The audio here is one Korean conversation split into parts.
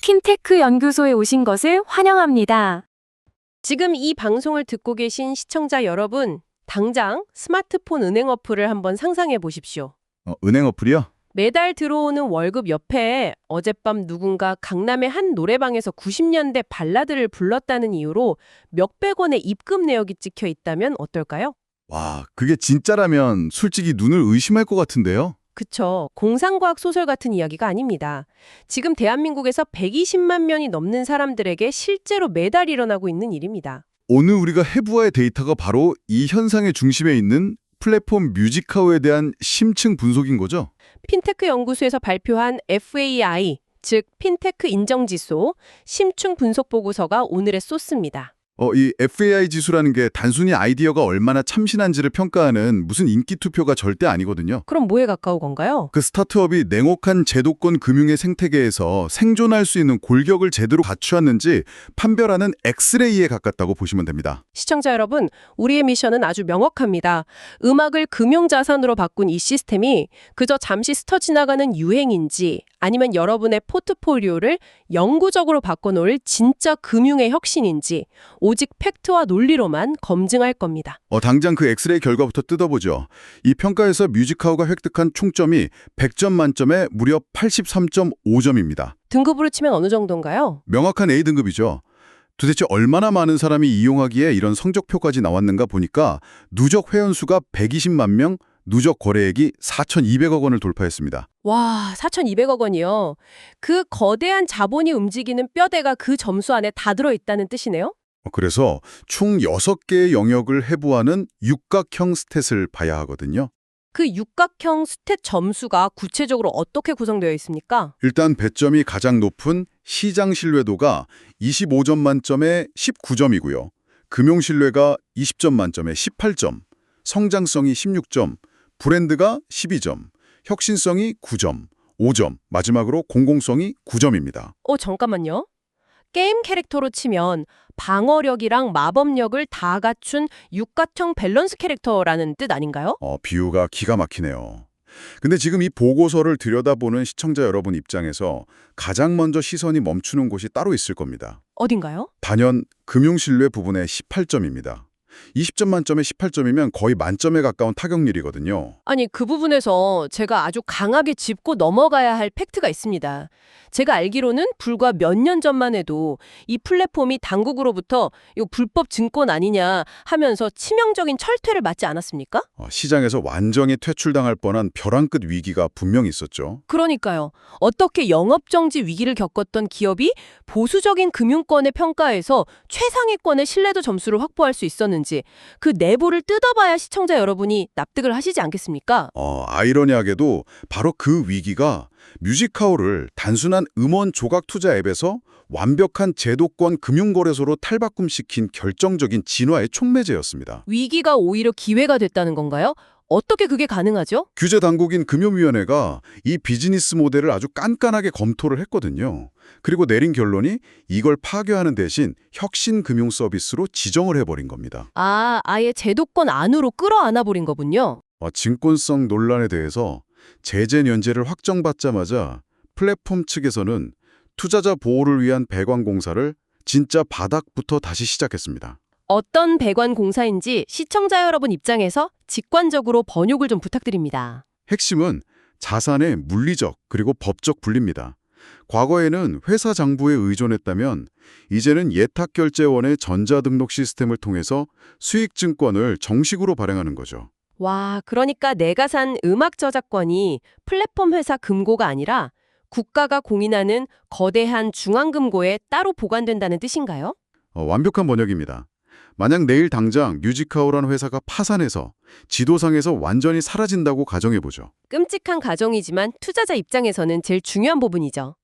핀테크 연구소에 오신 것을 환영합니다. 지금 이 방송을 듣고 계신 시청자 여러분, 당장 스마트폰 은행 어플을 한번 상상해 보십시오. 은행 어플이요? 매달 들어오는 월급 옆에 어젯밤 누군가 강남의 한 노래방에서 90년대 발라드를 불렀다는 이유로 몇백 원의 입금 내역이 찍혀 있다면 어떨까요? 와, 그게 진짜라면 솔직히 눈을 의심할 것 같은데요? 그쵸. 공상과학 소설 같은 이야기가 아닙니다. 지금 대한민국에서 120만 명이 넘는 사람들에게 실제로 매달 일어나고 있는 일입니다. 오늘 우리가 해부할 데이터가 바로 이 현상의 중심에 있는 플랫폼 뮤직하우에 대한 심층 분석인 거죠? 핀테크 연구소에서 발표한 FAI, 즉 핀테크 인정지수, 심층 분석 보고서가 오늘의 소스입니다. 이 FAI 지수라는 게 단순히 아이디어가 얼마나 참신한지를 평가하는 무슨 인기 투표가 절대 아니거든요. 그럼 뭐에 가까운 건가요? 그 스타트업이 냉혹한 제도권 금융의 생태계에서 생존할 수 있는 골격을 제대로 갖추었는지 판별하는 엑스레이에 가깝다고 보시면 됩니다. 시청자 여러분, 우리의 미션은 아주 명확합니다. 음악을 금융자산으로 바꾼 이 시스템이 그저 잠시 스쳐 지나가는 유행인지 아니면 여러분의 포트폴리오를 영구적으로 바꿔놓을 진짜 금융의 혁신인지 오직 팩트와 논리로만 검증할 겁니다. 당장 그 엑스레이 결과부터 뜯어보죠. 이 평가에서 뮤직하우가 획득한 총점이 100점 만점에 무려 83.5점입니다. 등급으로 치면 어느 정도인가요? 명확한 A등급이죠. 도대체 얼마나 많은 사람이 이용하기에 이런 성적표까지 나왔는가 보니까 누적 회원수가 120만 명, 누적 거래액이 4,200억 원을 돌파했습니다. 와, 4,200억 원이요. 그 거대한 자본이 움직이는 뼈대가 그 점수 안에 다 들어있다는 뜻이네요? 그래서 총 6개의 영역을 해부하는 육각형 스탯을 봐야 하거든요. 그 육각형 스탯 점수가 구체적으로 어떻게 구성되어 있습니까? 일단 배점이 가장 높은 시장 신뢰도가 25점 만점에 19점이고요. 금융 신뢰가 20점 만점에 18점, 성장성이 16점, 브랜드가 12점, 혁신성이 9점, 5점, 마지막으로 공공성이 9점입니다. 잠깐만요. 게임 캐릭터로 치면 방어력이랑 마법력을 다 갖춘 육각형 밸런스 캐릭터라는 뜻 아닌가요? 비유가 기가 막히네요. 근데 지금 이 보고서를 들여다보는 시청자 여러분 입장에서 가장 먼저 시선이 멈추는 곳이 따로 있을 겁니다. 어딘가요? 단연 금융신뢰 부분의 18점입니다. 20점 만점에 18점이면 거의 만점에 가까운 타격률이거든요. 아니, 그 부분에서 제가 아주 강하게 짚고 넘어가야 할 팩트가 있습니다. 제가 알기로는 불과 몇 년 전만 해도 이 플랫폼이 당국으로부터 이거 불법 증권 아니냐 하면서 치명적인 철퇴를 맞지 않았습니까? 시장에서 완전히 퇴출당할 뻔한 벼랑 끝 위기가 분명히 있었죠. 그러니까요. 어떻게 영업정지 위기를 겪었던 기업이 보수적인 금융권의 평가에서 최상위권의 신뢰도 점수를 확보할 수 있었는지 그 내부를 뜯어봐야 시청자 여러분이 납득을 하시지 않겠습니까? 아이러니하게도 바로 그 위기가 뮤직하우를 단순한 음원 조각 투자 앱에서 완벽한 제도권 금융거래소로 탈바꿈시킨 결정적인 진화의 촉매제였습니다. 위기가 오히려 기회가 됐다는 건가요? 어떻게 그게 가능하죠? 규제 당국인 금융위원회가 이 비즈니스 모델을 아주 깐깐하게 검토를 했거든요. 그리고 내린 결론이 이걸 파괴하는 대신 혁신 금융 서비스로 지정을 해버린 겁니다. 아예 제도권 안으로 끌어안아 버린 거군요. 증권성 논란에 대해서 제재 면제를 확정받자마자 플랫폼 측에서는 투자자 보호를 위한 배관 공사를 진짜 바닥부터 다시 시작했습니다. 어떤 배관 공사인지 시청자 여러분 입장에서 직관적으로 번역을 좀 부탁드립니다. 핵심은 자산의 물리적 그리고 법적 분리입니다. 과거에는 회사 장부에 의존했다면 이제는 예탁결제원의 전자등록 시스템을 통해서 수익증권을 정식으로 발행하는 거죠. 와, 그러니까 내가 산 음악 저작권이 플랫폼 회사 금고가 아니라 국가가 공인하는 거대한 중앙금고에 따로 보관된다는 뜻인가요? 완벽한 번역입니다. 만약 내일 당장 뮤직하우라는 회사가 파산해서 지도상에서 완전히 사라진다고 가정해보죠. 끔찍한 가정이지만 투자자 입장에서는 제일 중요한 부분이죠.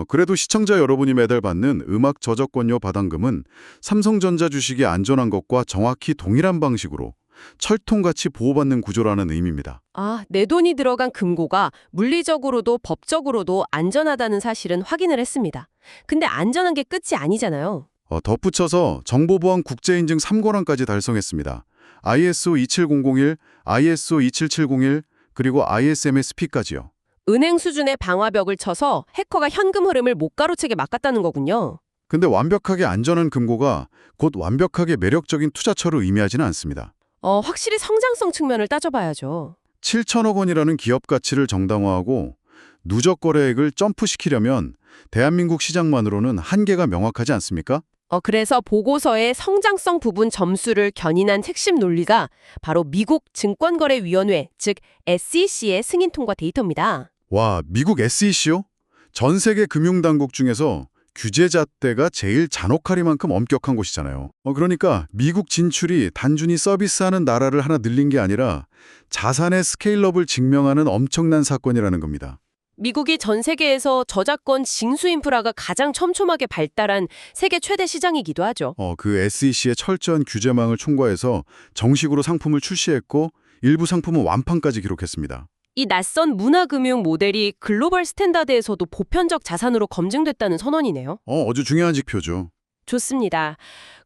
그래도 시청자 여러분이 매달 받는 음악 저작권료 바당금은 삼성전자 주식이 안전한 것과 정확히 동일한 방식으로 철통같이 보호받는 구조라는 의미입니다. 내 돈이 들어간 금고가 물리적으로도 법적으로도 안전하다는 사실은 확인을 했습니다. 근데 안전한 게 끝이 아니잖아요. 덧붙여서 정보보안 국제인증 3권항까지 달성했습니다. ISO 27001, ISO 27701, 그리고 ISMSP까지요. 은행 수준의 방화벽을 쳐서 해커가 현금 흐름을 못 가로채게 막았다는 거군요. 근데 완벽하게 안전한 금고가 곧 완벽하게 매력적인 투자처를 의미하지는 않습니다. 확실히 성장성 측면을 따져봐야죠. 7천억 원이라는 기업 가치를 정당화하고 누적 거래액을 점프시키려면 대한민국 시장만으로는 한계가 명확하지 않습니까? 그래서 보고서의 성장성 부분 점수를 견인한 핵심 논리가 바로 미국 증권거래위원회, 즉 SEC의 승인 통과 데이터입니다. 와, 미국 SEC요? 전 세계 금융당국 중에서 규제 잣대가 제일 잔혹하리만큼 엄격한 곳이잖아요. 그러니까 미국 진출이 단순히 서비스하는 나라를 하나 늘린 게 아니라 자산의 스케일업을 증명하는 엄청난 사건이라는 겁니다. 미국이 전 세계에서 저작권 징수 인프라가 가장 촘촘하게 발달한 세계 최대 시장이기도 하죠. 그 SEC의 철저한 규제망을 총괄해서 정식으로 상품을 출시했고 일부 상품은 완판까지 기록했습니다. 이 낯선 문화금융 모델이 글로벌 스탠다드에서도 보편적 자산으로 검증됐다는 선언이네요. 아주 중요한 지표죠. 좋습니다.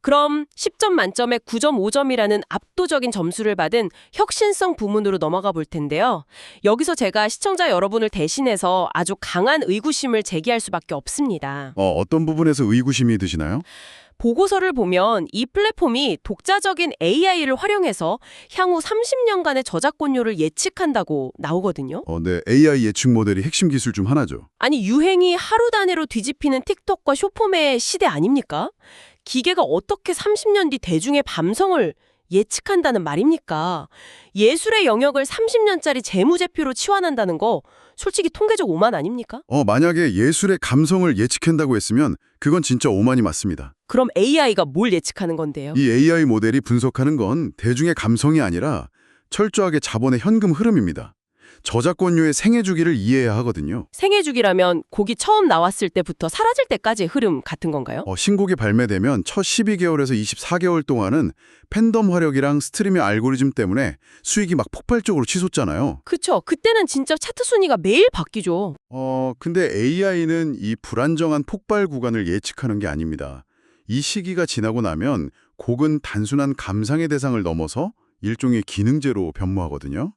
그럼 10점 만점에 9.5점이라는 압도적인 점수를 받은 혁신성 부문으로 넘어가 볼 텐데요. 여기서 제가 시청자 여러분을 대신해서 아주 강한 의구심을 제기할 수밖에 없습니다. 어떤 부분에서 의구심이 드시나요? 보고서를 보면 이 플랫폼이 독자적인 AI를 활용해서 향후 30년간의 저작권료를 예측한다고 나오거든요. 네, AI 예측 모델이 핵심 기술 중 하나죠. 아니 유행이 하루 단위로 뒤집히는 틱톡과 쇼폼의 시대 아닙니까? 기계가 어떻게 30년 뒤 대중의 감성을 예측한다는 말입니까? 예술의 영역을 30년짜리 재무제표로 치환한다는 거 솔직히 통계적 오만 아닙니까? 만약에 예술의 감성을 예측한다고 했으면 그건 진짜 오만이 맞습니다. 그럼 AI가 뭘 예측하는 건데요? 이 AI 모델이 분석하는 건 대중의 감성이 아니라 철저하게 자본의 현금 흐름입니다. 저작권료의 생애 주기를 이해해야 하거든요. 생애 주기라면 곡이 처음 나왔을 때부터 사라질 때까지의 흐름 같은 건가요? 신곡이 발매되면 첫 12개월에서 24개월 동안은 팬덤 화력이랑 스트리밍 알고리즘 때문에 수익이 막 폭발적으로 치솟잖아요. 그쵸. 그때는 진짜 차트 순위가 매일 바뀌죠. 근데 AI는 이 불안정한 폭발 구간을 예측하는 게 아닙니다. 이 시기가 지나고 나면 곡은 단순한 감상의 대상을 넘어서 일종의 기능제로 변모하거든요.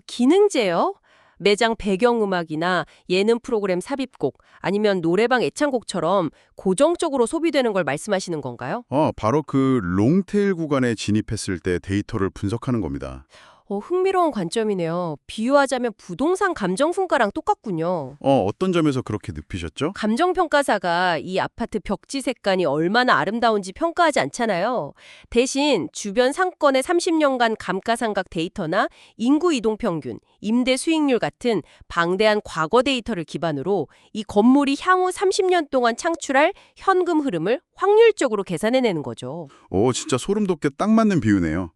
기능제요? 매장 배경음악이나 예능 프로그램 삽입곡 아니면 노래방 애창곡처럼 고정적으로 소비되는 걸 말씀하시는 건가요? 바로 그 롱테일 구간에 진입했을 때 데이터를 분석하는 겁니다. 흥미로운 관점이네요. 비유하자면 부동산 감정평가랑 똑같군요. 어떤 점에서 그렇게 느끼셨죠? 감정평가사가 이 아파트 벽지 색감이 얼마나 아름다운지 평가하지 않잖아요. 대신 주변 상권의 30년간 감가상각 데이터나 인구 이동 평균, 임대 수익률 같은 방대한 과거 데이터를 기반으로 이 건물이 향후 30년 동안 창출할 현금 흐름을 확률적으로 계산해내는 거죠. 진짜 소름 돋게 딱 맞는 비유네요.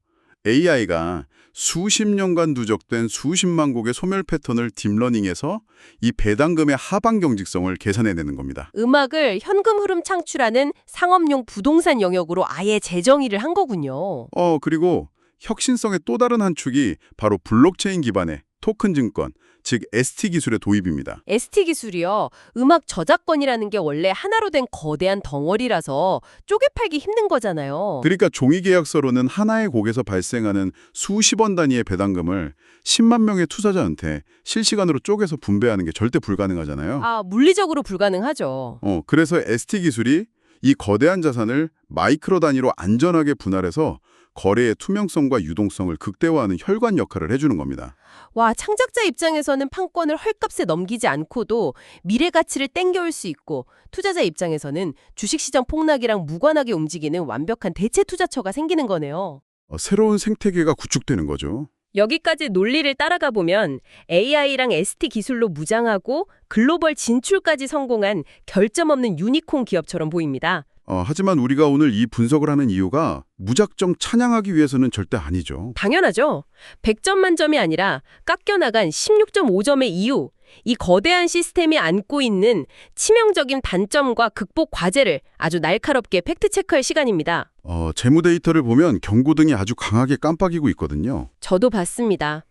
AI가 수십 년간 누적된 수십만 곡의 소멸 패턴을 딥러닝해서 이 배당금의 하방 경직성을 계산해내는 겁니다. 음악을 현금 흐름 창출하는 상업용 부동산 영역으로 아예 재정의를 한 거군요. 그리고 혁신성의 또 다른 한 축이 바로 블록체인 기반의 토큰 증권, 즉 ST 기술의 도입입니다. ST 기술이요. 음악 저작권이라는 게 원래 하나로 된 거대한 덩어리라서 쪼개 팔기 힘든 거잖아요. 그러니까 종이 계약서로는 하나의 곡에서 발생하는 수십원 단위의 배당금을 10만 명의 투자자한테 실시간으로 쪼개서 분배하는 게 절대 불가능하잖아요. 물리적으로 불가능하죠. 그래서 ST 기술이 이 거대한 자산을 마이크로 단위로 안전하게 분할해서 거래의 투명성과 유동성을 극대화하는 혈관 역할을 해주는 겁니다. 와, 창작자 입장에서는 판권을 헐값에 넘기지 않고도 미래 가치를 땡겨올 수 있고 투자자 입장에서는 주식시장 폭락이랑 무관하게 움직이는 완벽한 대체 투자처가 생기는 거네요. 새로운 생태계가 구축되는 거죠. 여기까지 논리를 따라가 보면 AI랑 ST 기술로 무장하고 글로벌 진출까지 성공한 결점 없는 유니콘 기업처럼 보입니다. 하지만 우리가 오늘 이 분석을 하는 이유가 무작정 찬양하기 위해서는 절대 아니죠. 당연하죠. 100점 만점이 아니라 깎여나간 16.5점의 이유, 이 거대한 시스템이 안고 있는 치명적인 단점과 극복 과제를 아주 날카롭게 팩트체크할 시간입니다. 재무 데이터를 보면 경고등이 아주 강하게 깜빡이고 있거든요. 저도 봤습니다.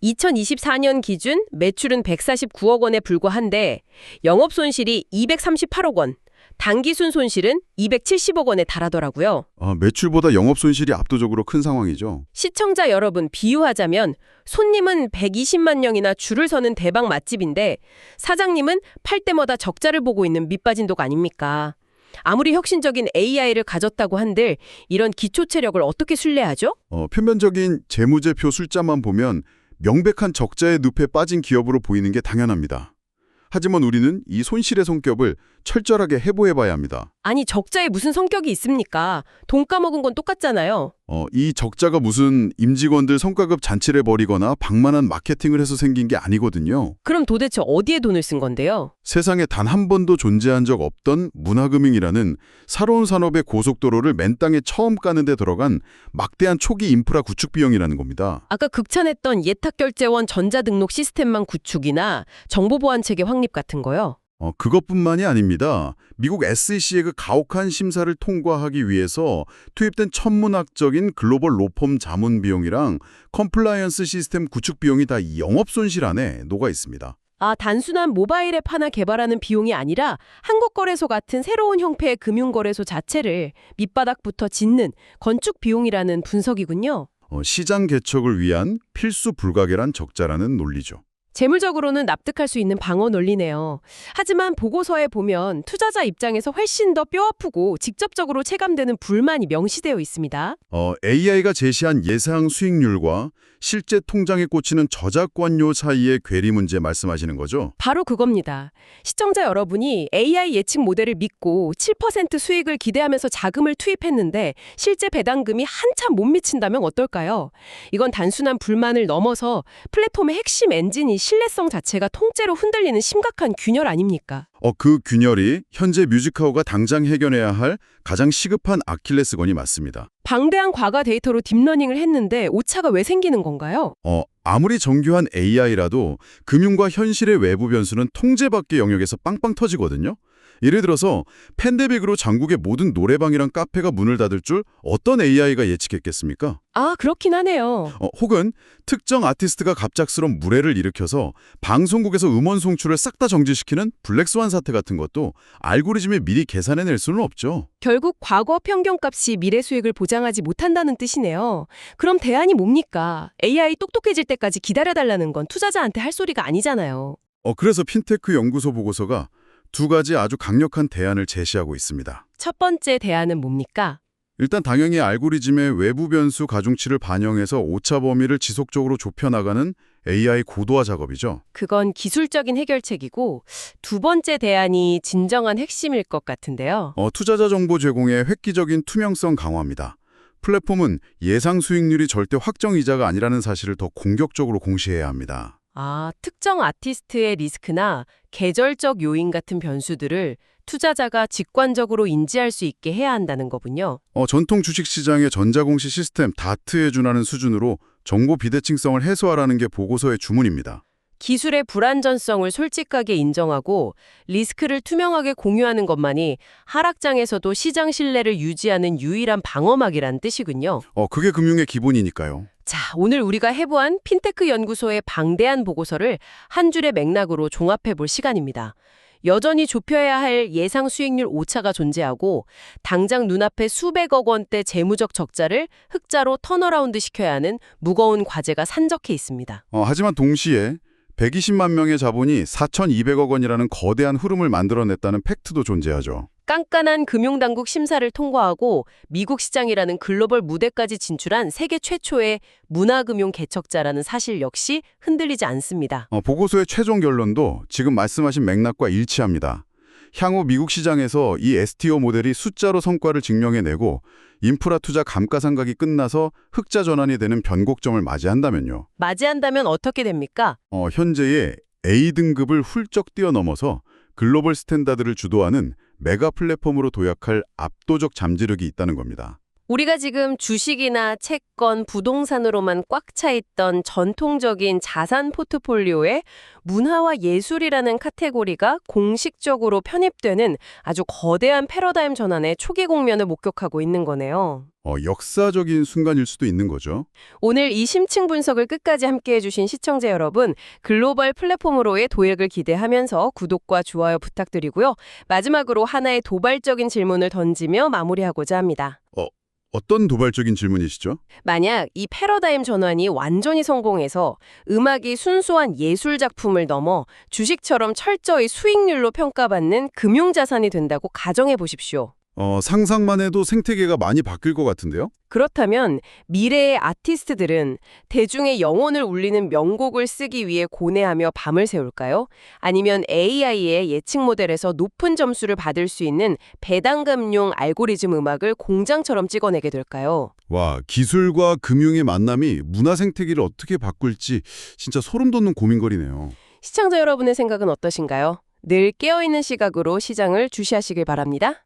2024년 기준 매출은 149억 원에 불과한데 영업 손실이 238억 원, 단기순 손실은 270억 원에 달하더라고요. 매출보다 영업 손실이 압도적으로 큰 상황이죠. 시청자 여러분, 비유하자면 손님은 120만 명이나 줄을 서는 대박 맛집인데 사장님은 팔 때마다 적자를 보고 있는 밑빠진 독 아닙니까? 아무리 혁신적인 AI를 가졌다고 한들 이런 기초 체력을 어떻게 신뢰하죠? 표면적인 재무제표 숫자만 보면 명백한 적자의 늪에 빠진 기업으로 보이는 게 당연합니다. 하지만 우리는 이 손실의 성격을 철저하게 해부해봐야 합니다. 아니, 적자에 무슨 성격이 있습니까? 돈 까먹은 건 똑같잖아요. 이 적자가 무슨 임직원들 성과급 잔치를 벌이거나 방만한 마케팅을 해서 생긴 게 아니거든요. 그럼 도대체 어디에 돈을 쓴 건데요? 세상에 단 한 번도 존재한 적 없던 문화금융이라는 새로운 산업의 고속도로를 맨 땅에 처음 까는 데 들어간 막대한 초기 인프라 구축 비용이라는 겁니다. 아까 극찬했던 예탁결제원 전자등록 시스템망 구축이나 정보보안체계 확립 같은 거요? 그것뿐만이 아닙니다. 미국 SEC의 그 가혹한 심사를 통과하기 위해서 투입된 천문학적인 글로벌 로펌 자문 비용이랑 컴플라이언스 시스템 구축 비용이 다 영업 손실 안에 녹아 있습니다. 아, 단순한 모바일 앱 하나 개발하는 비용이 아니라 한국거래소 같은 새로운 형태의 금융거래소 자체를 밑바닥부터 짓는 건축 비용이라는 분석이군요. 시장 개척을 위한 필수 불가결한 적자라는 논리죠. 재물적으로는 납득할 수 있는 방어 논리네요. 하지만 보고서에 보면 투자자 입장에서 훨씬 더 뼈아프고 직접적으로 체감되는 불만이 명시되어 있습니다. AI가 제시한 예상 수익률과 실제 통장에 꽂히는 저작권료 사이의 괴리 문제 말씀하시는 거죠? 바로 그겁니다. 시청자 여러분이 AI 예측 모델을 믿고 7% 수익을 기대하면서 자금을 투입했는데 실제 배당금이 한참 못 미친다면 어떨까요? 이건 단순한 불만을 넘어서 플랫폼의 핵심 엔진이 신뢰성 자체가 통째로 흔들리는 심각한 균열 아닙니까? 그 균열이 현재 뮤직하우가 당장 해결해야 할 가장 시급한 아킬레스건이 맞습니다. 방대한 과거 데이터로 딥러닝을 했는데 오차가 왜 생기는 건가요? 아무리 정교한 AI라도 금융과 현실의 외부 변수는 통제 밖의 영역에서 빵빵 터지거든요. 예를 들어서 팬데믹으로 전국의 모든 노래방이랑 카페가 문을 닫을 줄 어떤 AI가 예측했겠습니까? 아, 그렇긴 하네요. 혹은 특정 아티스트가 갑작스런 물해를 일으켜서 방송국에서 음원 송출을 싹 다 정지시키는 블랙스완 사태 같은 것도 알고리즘에 미리 계산해낼 수는 없죠. 결국 과거 평균값이 미래 수익을 보장하지 못한다는 뜻이네요. 그럼 대안이 뭡니까? AI 똑똑해질 때까지 기다려달라는 건 투자자한테 할 소리가 아니잖아요. 그래서 핀테크 연구소 보고서가 두 가지 아주 강력한 대안을 제시하고 있습니다. 첫 번째 대안은 뭡니까? 일단 당연히 알고리즘의 외부 변수 가중치를 반영해서 오차 범위를 지속적으로 좁혀나가는 AI 고도화 작업이죠. 그건 기술적인 해결책이고 두 번째 대안이 진정한 핵심일 것 같은데요. 투자자 정보 제공의 획기적인 투명성 강화입니다. 플랫폼은 예상 수익률이 절대 확정 이자가 아니라는 사실을 더 공격적으로 공시해야 합니다. 아, 특정 아티스트의 리스크나 계절적 요인 같은 변수들을 투자자가 직관적으로 인지할 수 있게 해야 한다는 거군요. 전통 주식시장의 전자공시 시스템 다트에 준하는 수준으로 정보 비대칭성을 해소하라는 게 보고서의 주문입니다. 기술의 불안전성을 솔직하게 인정하고 리스크를 투명하게 공유하는 것만이 하락장에서도 시장 신뢰를 유지하는 유일한 방어막이란 뜻이군요. 그게 금융의 기본이니까요. 자, 오늘 우리가 해부한 핀테크 연구소의 방대한 보고서를 한 줄의 맥락으로 종합해 볼 시간입니다. 여전히 좁혀야 할 예상 수익률 오차가 존재하고 당장 눈앞에 수백억 원대 재무적 적자를 흑자로 턴어라운드 시켜야 하는 무거운 과제가 산적해 있습니다. 하지만 동시에 120만 명의 자본이 4,200억 원이라는 거대한 흐름을 만들어냈다는 팩트도 존재하죠. 깐깐한 금융당국 심사를 통과하고 미국 시장이라는 글로벌 무대까지 진출한 세계 최초의 문화금융 개척자라는 사실 역시 흔들리지 않습니다. 보고서의 최종 결론도 지금 말씀하신 맥락과 일치합니다. 향후 미국 시장에서 이 STO 모델이 숫자로 성과를 증명해내고 인프라 투자 감가상각이 끝나서 흑자 전환이 되는 변곡점을 맞이한다면요. 맞이한다면 어떻게 됩니까? 현재의 A등급을 훌쩍 뛰어넘어서 글로벌 스탠다드를 주도하는 메가 플랫폼으로 도약할 압도적 잠재력이 있다는 겁니다. 우리가 지금 주식이나 채권, 부동산으로만 꽉 차 있던 전통적인 자산 포트폴리오에 문화와 예술이라는 카테고리가 공식적으로 편입되는 아주 거대한 패러다임 전환의 초기 국면을 목격하고 있는 거네요. 역사적인 순간일 수도 있는 거죠. 오늘 이 심층 분석을 끝까지 함께해 주신 시청자 여러분, 글로벌 플랫폼으로의 도약을 기대하면서 구독과 좋아요 부탁드리고요. 마지막으로 하나의 도발적인 질문을 던지며 마무리하고자 합니다. 어떤 도발적인 질문이시죠? 만약 이 패러다임 전환이 완전히 성공해서 음악이 순수한 예술 작품을 넘어 주식처럼 철저히 수익률로 평가받는 금융자산이 된다고 가정해 보십시오. 상상만 해도 생태계가 많이 바뀔 것 같은데요? 그렇다면 미래의 아티스트들은 대중의 영혼을 울리는 명곡을 쓰기 위해 고뇌하며 밤을 새울까요? 아니면 AI의 예측 모델에서 높은 점수를 받을 수 있는 배당금용 알고리즘 음악을 공장처럼 찍어내게 될까요? 와, 기술과 금융의 만남이 문화 생태계를 어떻게 바꿀지 진짜 소름 돋는 고민거리네요. 시청자 여러분의 생각은 어떠신가요? 늘 깨어있는 시각으로 시장을 주시하시길 바랍니다.